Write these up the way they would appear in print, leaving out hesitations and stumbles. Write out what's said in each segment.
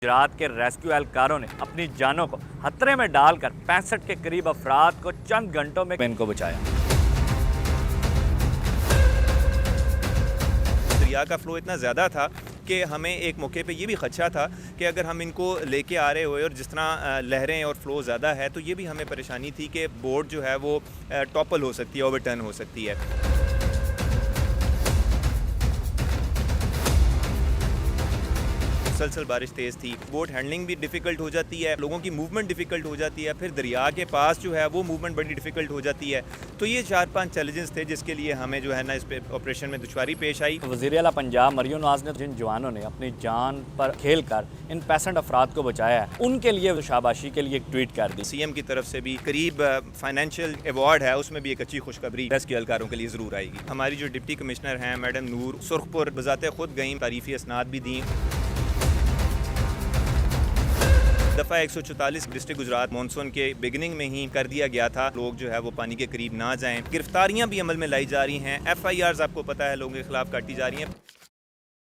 गुजरात के रेस्क्यू एहलकारों ने अपनी जानों को खतरे में डालकर 65 के करीब अफराद को चंद घंटों में इनको बचाया। दरिया का फ्लो इतना ज़्यादा था कि हमें एक मौके पे ये भी खदशा था कि अगर हम इनको लेके आ रहे हुए और जिस तरह लहरें और फ्लो ज़्यादा है तो ये भी हमें परेशानी थी कि बोट जो है वो टॉपल हो सकती है, ओवरटर्न हो सकती है। मुसलसल बारिश तेज़ थी, बोट हैंडलिंग भी डिफ़िकल्ट हो जाती है, लोगों की मूवमेंट डिफ़िकल्ट हो जाती है, फिर दरिया के पास जो है वो मूवमेंट बड़ी डिफ़िकल्ट हो जाती है। तो ये 4-5 चैलेंजेस थे जिसके लिए हमें जो है ना इस पे ऑपरेशन में दुश्वारी पेश आई। वज़ीर आला पंजाब मरियम नवाज़ ने जिन जवानों ने अपनी जान पर खेल कर इन 65 अफराद को बचाया है उनके लिए शाबाशी के लिए एक ट्वीट कर दी। CM की तरफ से भी करीब फाइनेंशियल अवार्ड है, उसमें भी एक अच्छी खुशखबरी रेस्क्यू एहलकारों के लिए ज़रूर आएगी। हमारी जो डिप्टी कमिश्नर हैं मैडम नूर सुरखपुर बज़ाते खुद गई, तारीफ़ी असनाद भी दी। दफ़ा 144 डिस्ट्रिक्ट गुजरात मानसून के बिगिनिंग में ही कर दिया गया था, लोग जो है वो पानी के करीब ना जाएं। गिरफ्तारियां भी अमल में लाई जा रही हैं, FIRs आपको पता है लोगों के खिलाफ काटी जा रही हैं।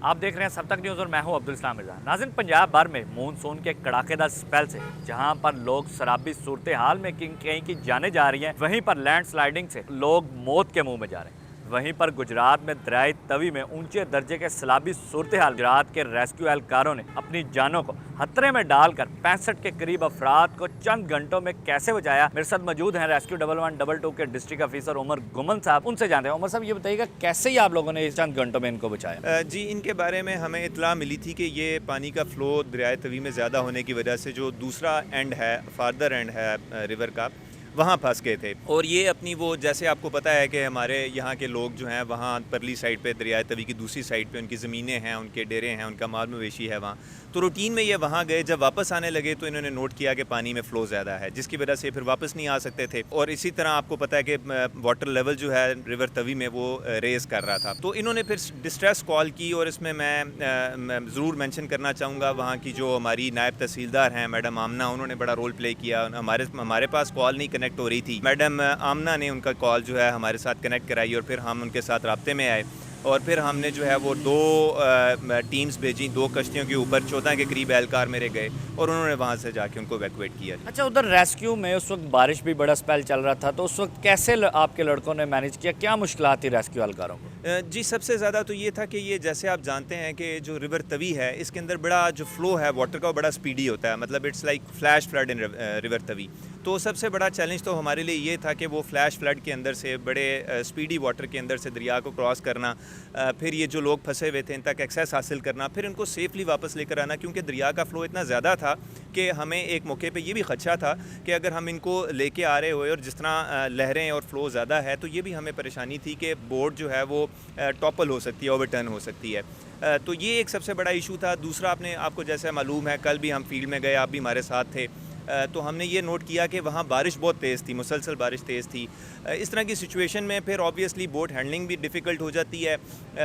आप देख रहे हैं सब तक न्यूज़ और मैं हूं अब्दुल इस्लाम मिर्जा। नाज़रीन, पंजाब भर में मानसून के कड़ाकेदार स्पेल से जहां पर लोग शराबी सूरत हाल में कहीं की जाने जा रही हैं, वहीं पर लैंडस्लाइडिंग से लोग मौत के मुंह में जा रहे हैं। वहीं पर गुजरात में दरियाई तवी में ऊंचे दर्जे के सैलाबी सूरत हाल, गुजरात के रेस्क्यू एहलकारों ने अपनी जानों को खतरे में डालकर 65 के करीब अफराद को चंद घंटों में कैसे बचाया। मेरे साथ मौजूद हैं रेस्क्यू 1112 के डिस्ट्रिक्ट ऑफिसर उमर गुमन साहब, उनसे जानते हैं। उमर साहब, ये बताइएगा कैसे ही आप लोगों ने इस चंद घंटों में इनको बचाया? जी, इनके बारे में हमें इतला मिली थी कि ये पानी का फ़्लो दरियाई तवी में ज़्यादा होने की वजह से जो दूसरा एंड है, फार्दर एंड है रिवर का, वहाँ फंस गए थे। और ये अपनी वो, जैसे आपको पता है कि हमारे यहाँ के लोग जो हैं वहाँ परली साइड पे, दरियाई तवी की दूसरी साइड पे उनकी ज़मीनें हैं, उनके डेरे हैं, उनका माल मवेशी है वहाँ। तो रूटीन में ये वहाँ गए, जब वापस आने लगे तो इन्होंने नोट किया कि पानी में फ़्लो ज़्यादा है, जिसकी वजह से फिर वापस नहीं आ सकते थे। और इसी तरह आपको पता है कि वाटर लेवल जो है रिवर तवी में वो रेज़ कर रहा था। तो इन्होंने फिर डिस्ट्रेस कॉल की, और इसमें मैं ज़रूर मेंशन करना चाहूँगा वहाँ की जो हमारी नायब तहसीलदार हैं मैडम आमना, उन्होंने बड़ा रोल प्ले किया। हमारे पास कॉल नहीं कनेक्ट हो रही थी, मैडम आमना ने उनका कॉल जो है हमारे साथ कनेक्ट कराई और फिर हम उनके साथ राब्ते में आए। और फिर हमने जो है वो 2 टीम्स भेजी, 2 कश्तियों के ऊपर 14 के करीब एहलकार मेरे गए और उन्होंने वहाँ से जाके उनको इवैक्यूएट किया। अच्छा, उधर रेस्क्यू में उस वक्त बारिश भी बड़ा स्पेल चल रहा था, तो उस वक्त कैसे आपके लड़कों ने मैनेज किया? क्या मुश्किलात थी रेस्क्यू एहलकारों को? जी, सबसे ज़्यादा तो ये था कि ये, जैसे आप जानते हैं कि जो रिवर तवी है इसके अंदर बड़ा जो फ़्लो है वाटर का वो बड़ा स्पीडी होता है, मतलब it's like flash flood in river Tawi. तो सबसे बड़ा चैलेंज तो हमारे लिए ये था कि वो फ्लैश फ्लड के अंदर से, बड़े स्पीडी वाटर के अंदर से दरिया को क्रॉस करना, फिर ये जो लोग फंसे हुए थे इन तक एक्सेस हासिल करना, फिर इनको सेफली वापस लेकर आना, क्योंकि दरिया का फ़्लो इतना ज़्यादा था कि हमें एक मौके पे ये भी खदशा था कि अगर हम इनको लेके आ रहे हुए और जिस तरह लहरें और फ्लो ज़्यादा है तो ये भी हमें परेशानी थी कि बोट जो है वो टॉपल हो सकती है, ओवरटर्न हो सकती है। तो ये एक सबसे बड़ा इशू था। दूसरा, आपको जैसे मालूम है, कल भी हम फील्ड में गए, आप भी हमारे साथ थे, तो हमने ये नोट किया कि वहाँ बारिश बहुत तेज़ थी, मुसलसल बारिश तेज़ थी। इस तरह की सिचुएशन में फिर ऑब्वियसली बोट हैंडलिंग भी डिफ़िकल्ट हो जाती है,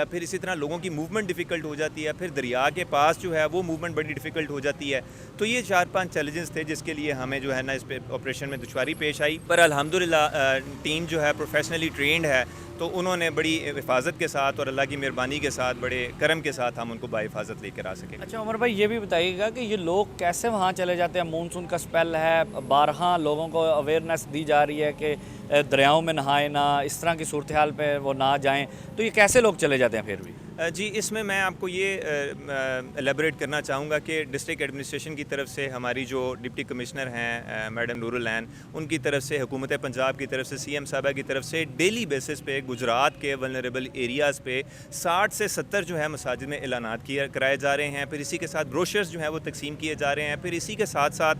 फिर इसी तरह लोगों की मूवमेंट डिफ़िकल्ट हो जाती है, फिर दरिया के पास जो है वो मूवमेंट बड़ी डिफ़िकल्ट हो जाती है। तो ये 4-5 चैलेंजेस थे जिसके लिए हमें जो है ना इस पे ऑपरेशन में दुश्वारी पेश आई। पर अल्हम्दुलिल्लाह टीम जो है प्रोफेशनली ट्रेंड है, तो उन्होंने बड़ी हिफाजत के साथ और अल्लाह की मेहरबानी के साथ, बड़े करम के साथ हम उनको बाहिफाजत लेकर आ सकें। अच्छा उमर भाई, ये भी बताइएगा कि ये लोग कैसे वहाँ चले जाते हैं? मानसून का स्पेल है, बारहा लोगों को अवेयरनेस दी जा रही है कि दरियाओं में नहाए ना, इस तरह की सूरत हाल पे वो ना जाएं, तो ये कैसे लोग चले जाते हैं फिर भी? जी, इसमें मैं आपको ये एलेबरेट करना चाहूँगा कि डिस्ट्रिक्ट एडमिनिस्ट्रेशन की तरफ से हमारी जो डिप्टी कमिश्नर हैं मैडम नूरुल ऐन, उनकी तरफ से, हुकूमत पंजाब की तरफ से, CM साहबा की तरफ से डेली बेसिस पे गुजरात के वल्नरेबल एरियाज़ पे 60 से 70 जो है मसाजिद में ऐलानात कराए जा रहे हैं। फिर इसी के साथ ब्रोशर्स जो हैं वो तकसीम किए जा रहे हैं। फिर इसी के साथ साथ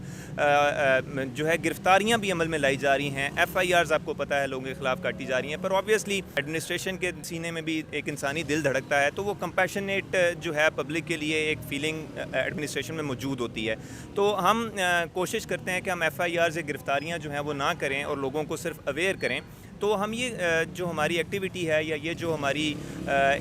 जो है गिरफ्तारियाँ भी अमल में लाई जा रही हैं। FIRs आपको पता है लोगों के खिलाफ काटी जा रही हैं। पर ऑब्वियसली एडमिनिस्ट्रेशन के सीने में भी एक इंसानी दिल धड़कता है, तो वो कंपैशनेट जो है पब्लिक के लिए एक फीलिंग एडमिनिस्ट्रेशन में मौजूद होती है। तो हम कोशिश करते हैं कि हम FIRs या गिरफ्तारियाँ जो हैं वो ना करें और लोगों को सिर्फ अवेयर करें। तो हम ये जो हमारी एक्टिविटी है या ये जो हमारी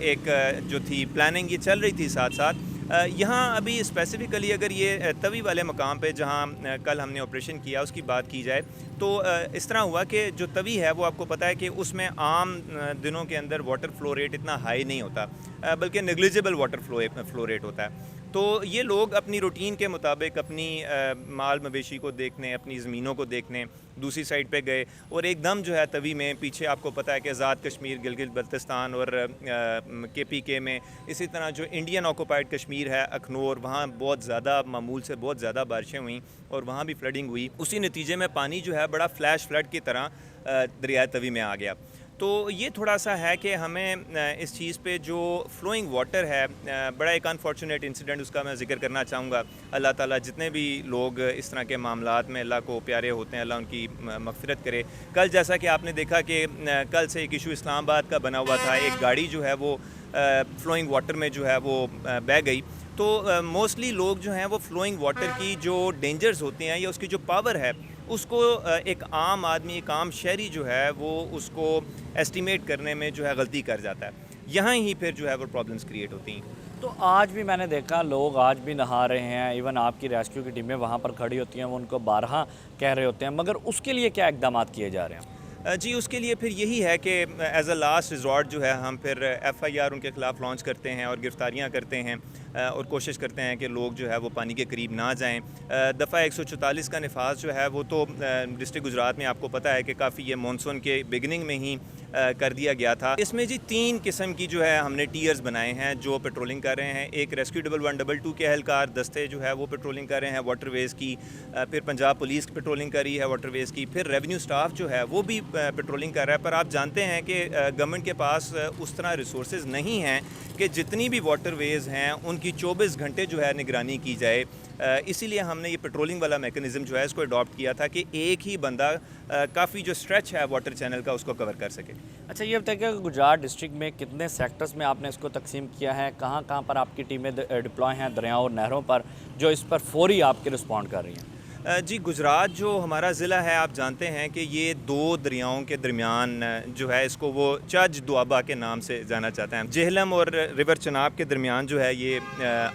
एक जो थी प्लानिंग, ये चल रही थी साथ साथ। यहाँ अभी स्पेसिफ़िकली अगर ये तवी वाले मकाम पे जहाँ कल हमने ऑपरेशन किया उसकी बात की जाए तो इस तरह हुआ कि जो तवी है वो आपको पता है कि उसमें आम दिनों के अंदर वाटर फ्लो रेट इतना हाई नहीं होता, बल्कि नेग्लिजिबल वाटर फ्लो रेट होता है। तो ये लोग अपनी रूटीन के मुताबिक अपनी माल मवेशी को देखने, अपनी ज़मीनों को देखने दूसरी साइड पे गए और एकदम जो है तवी में पीछे आपको पता है कि आज़ाद कश्मीर, गिलगित बल्तिस्तान और KPK में, इसी तरह जो इंडियन ऑक्यूपाइड कश्मीर है, अखनौर, वहाँ बहुत ज़्यादा मामूल से बहुत ज़्यादा बारिशें हुई और वहाँ भी फ्लडिंग हुई। उसी नतीजे में पानी जो है बड़ा फ्लैश फ्लड की तरह दरिया तवी में आ गया। तो ये थोड़ा सा है कि हमें इस चीज़ पे जो फ्लोइंग वाटर है, बड़ा एक अनफॉर्चुनेट इंसिडेंट उसका मैं ज़िक्र करना चाहूँगा। अल्लाह ताला जितने भी लोग इस तरह के मामलात में अल्लाह को प्यारे होते हैं, अल्लाह उनकी मग़फ़िरत करे। कल जैसा कि आपने देखा कि कल से एक इशू इस्लामाबाद का बना हुआ था, एक गाड़ी जो है वो फ्लोइंग वाटर में जो है वो बह गई। तो मोस्टली लोग जो हैं वो फ्लोइंग वाटर की जो डेंजर्स होते हैं या उसकी जो पावर है उसको एक आम आदमी, एक आम शहरी जो है वो उसको एस्टिमेट करने में जो है गलती कर जाता है। यहाँ ही फिर जो है वो प्रॉब्लम्स क्रिएट होती हैं। तो आज भी मैंने देखा लोग आज भी नहा रहे हैं, इवन आपकी रेस्क्यू की टीमें वहाँ पर खड़ी होती हैं, वो उनको बारहा कह रहे होते हैं, मगर उसके लिए क्या इकदाम किए जा रहे हैं? जी, उसके लिए फिर यही है कि एज़ अ लास्ट रिजॉर्ट जो है हम फिर FIR उनके ख़िलाफ़ लॉन्च करते हैं और गिरफ़्तारियाँ करते हैं और कोशिश करते हैं कि लोग जो है वो पानी के करीब ना जाएं। दफ़ा 144 का नफाज जो है वो तो डिस्ट्रिक्ट गुजरात में आपको पता है कि काफ़ी ये मानसून के बिगिनिंग में ही कर दिया गया था। इसमें जी 3 किस्म की जो है हमने टीयर्स बनाए हैं जो पेट्रोलिंग कर रहे हैं। एक रेस्क्यू 112 के एहलकार दस्ते जो है वो पेट्रोलिंग कर रहे हैं वाटरवेज़ की, फिर पंजाब पुलिस पेट्रोलिंग कर रही है वाटरवेज़ की, फिर रेवेन्यू स्टाफ जो है वो भी पेट्रोलिंग कर रहा है। पर आप जानते हैं कि गवर्नमेंट के पास उस तरह रिसोर्सेज नहीं हैं कि जितनी भी वाटरवेज़ हैं उनकी 24 घंटे जो है निगरानी की जाए। इसीलिए हमने ये पेट्रोलिंग वाला मेकनिज़म जो है इसको अडॉप्ट किया था कि एक ही बंदा काफ़ी जो स्ट्रेच है वाटर चैनल का उसको कवर कर सके। अच्छा, ये बताइए कि गुजरात डिस्ट्रिक्ट में कितने सेक्टर्स में आपने इसको तकसीम किया है, कहाँ कहाँ पर आपकी टीमें डिप्लॉय हैं दरियाओं और नहरों पर, जो इस पर फौरी आपके रिस्पॉन्ड कर रही हैं? जी, गुजरात जो हमारा ज़िला है आप जानते हैं कि ये 2 दरियाओं के दरमियान जो है इसको वो चज दुआबा के नाम से जाना चाहते हैं। जेहलम और रिवर चनाब के दरमियान जो है ये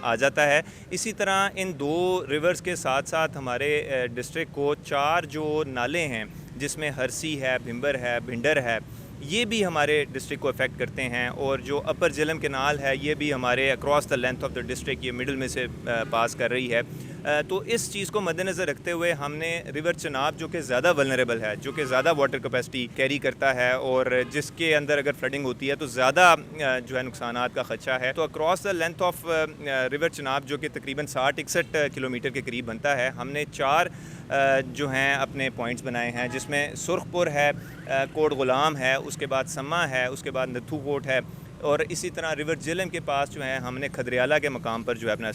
आ जाता है। इसी तरह इन 2 रिवर्स के साथ साथ हमारे डिस्ट्रिक्ट को 4 जो नाले हैं जिसमें हरसी है, भिंबर है, भिंडर है, ये भी हमारे डिस्ट्रिक्ट को अफेक्ट करते हैं। और जो अपर झेलम कैनाल है ये भी हमारे across the length of the district ये मिडिल में से पास कर रही है। तो इस चीज़ को मद्देनज़र रखते हुए हमने रिवर चनाब जो कि ज़्यादा वल्नरेबल है, जो कि ज़्यादा वाटर कैपेसिटी कैरी करता है और जिसके अंदर अगर फ्लडिंग होती है तो ज़्यादा जो है नुकसानात का ख़दशा है, तो across the length of river Chenab जो कि तकरीबन 60-61 किलोमीटर के करीब बनता है, हमने 4 जो हैं अपने पॉइंट्स बनाए हैं, जिसमें सुरखपुर है, कोट गुलाम है, उसके बाद सम्मा है, उसके बाद नथू कोट है और इसी तरह रिवर झेलम के पास जो है हमने खदरियाला के मकाम पर जो है अपना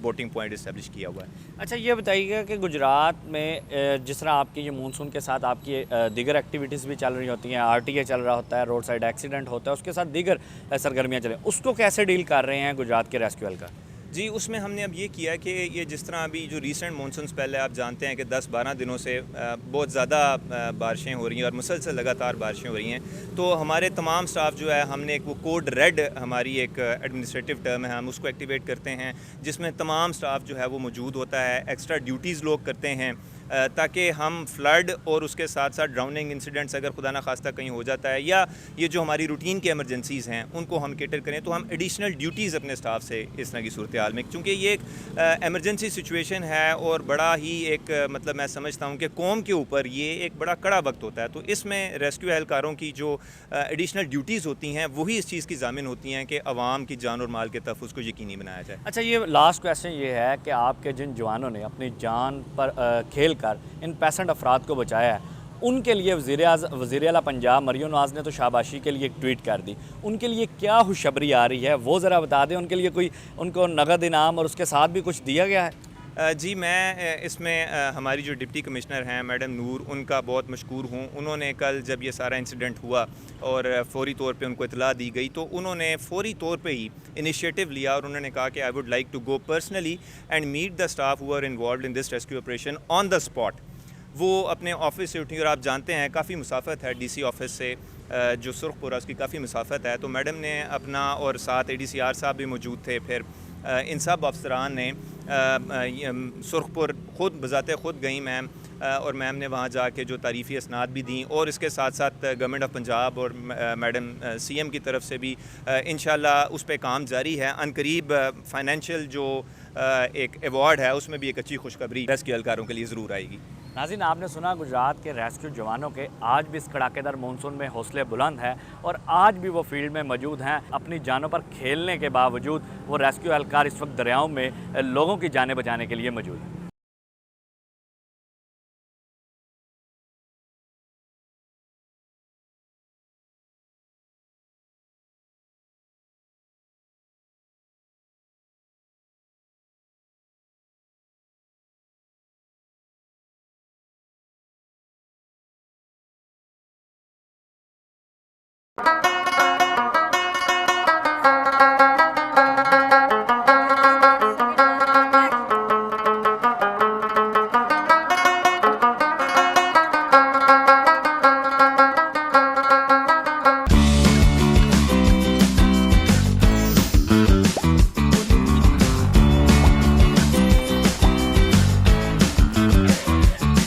बोटिंग पॉइंट इस्टेब्लिश किया हुआ है। अच्छा, ये बताइएगा कि गुजरात में जिस तरह आपकी ये मानसून के साथ आपकी दीगर एक्टिविटीज़ भी चल रही होती हैं, RTA चल रहा होता है, रोड साइड एक्सीडेंट होता है, उसके साथ दीगर सरगर्मियाँ चलें, उसको कैसे डील कर रहे हैं गुजरात के रेस्क्यू का? जी, उसमें हमने अब ये किया कि ये जिस तरह अभी जो रीसेंट मानसून्स पहले आप जानते हैं कि 10-12 दिनों से बहुत ज़्यादा बारिशें हो रही हैं और मुसलसल लगातार बारिशें हो रही हैं, तो हमारे तमाम स्टाफ जो है हमने एक वो कोड रेड हमारी एक एडमिनिस्ट्रेटिव टर्म है, हम उसको एक्टिवेट करते हैं, जिसमें तमाम स्टाफ जो है वो मौजूद होता है। एक्स्ट्रा ड्यूटीज़ लोग करते हैं ताकि हम फ्लड और उसके साथ साथ ड्राउनिंग इंसिडेंट्स अगर खुदा ना खास्ता कहीं हो जाता है या ये जो हमारी रूटीन के एमरजेंसीज़ हैं उनको हम कैटर करें, तो हम एडिशनल ड्यूटीज़ अपने स्टाफ से इस तरह की सूरत हाल में, क्योंकि ये एक एमरजेंसी सिचुएशन है और बड़ा ही एक मतलब मैं समझता हूँ कि कौम के ऊपर ये एक बड़ा कड़ा वक्त होता है, तो इसमें रेस्क्यू एहलकारों की जो एडिशनल ड्यूटीज़ होती हैं वही इस चीज़ की ज़ामिन होती हैं कि आवाम की जान और माल के तहफ़्फ़ुज़ को यकीनी बनाया जाए। अच्छा, ये लास्ट क्वेश्चन ये है कि आपके जिन जवानों ने अपनी जान पर खेल कर इन पैसेंट अफराद को बचाया है, उनके लिए वज़ीर आला पंजाब मरियम नवाज़ ने तो शाबाशी के लिए एक ट्वीट कर दी, उनके लिए क्या खुशखबरी आ रही है वो ज़रा बता दें। उनके लिए कोई उनको नगद इनाम और उसके साथ भी कुछ दिया गया है? जी, मैं इसमें हमारी जो डिप्टी कमिश्नर हैं मैडम नूर, उनका बहुत मशकूर हूँ। उन्होंने कल जब ये सारा इंसिडेंट हुआ और फ़ौरी तौर पे उनको इतला दी गई, तो उन्होंने फ़ौरी तौर पे ही इनिशिएटिव लिया और उन्होंने कहा कि I would like to go personally and meet the staff who are involved in this rescue operation on the spot. वो अपने ऑफिस से उठी और आप जानते हैं काफ़ी मुसाफत है DC ऑफिस से जो सुरखपुर है उसकी काफ़ी मुसाफत है, तो मैडम ने अपना और साथ ADCR साहब भी मौजूद थे, फिर इन सब अफसरान ने सुरखपुर खुद बज़ाते ख़ुद गई मैम, और मैम ने वहाँ जाके जो तारीफ़ी असनाद भी दी, और इसके साथ साथ गवर्नमेंट ऑफ पंजाब और मैडम सीएम की तरफ से भी इंशाल्लाह उस पर काम जारी है। अनकरीब फाइनेंशियल जो एक अवार्ड है उसमें भी एक अच्छी खुशखबरी रेस्क्यू एहलकारों के लिए ज़रूर आएगी। नाज़रीन, आपने सुना गुजरात के रेस्क्यू जवानों के आज भी इस कड़ाकेदार मानसून में हौसले बुलंद हैं और आज भी वो फील्ड में मौजूद हैं। अपनी जानों पर खेलने के बावजूद वो रेस्क्यू एहलकार इस वक्त दरियाओं में लोगों की जानें बचाने के लिए मौजूद हैं।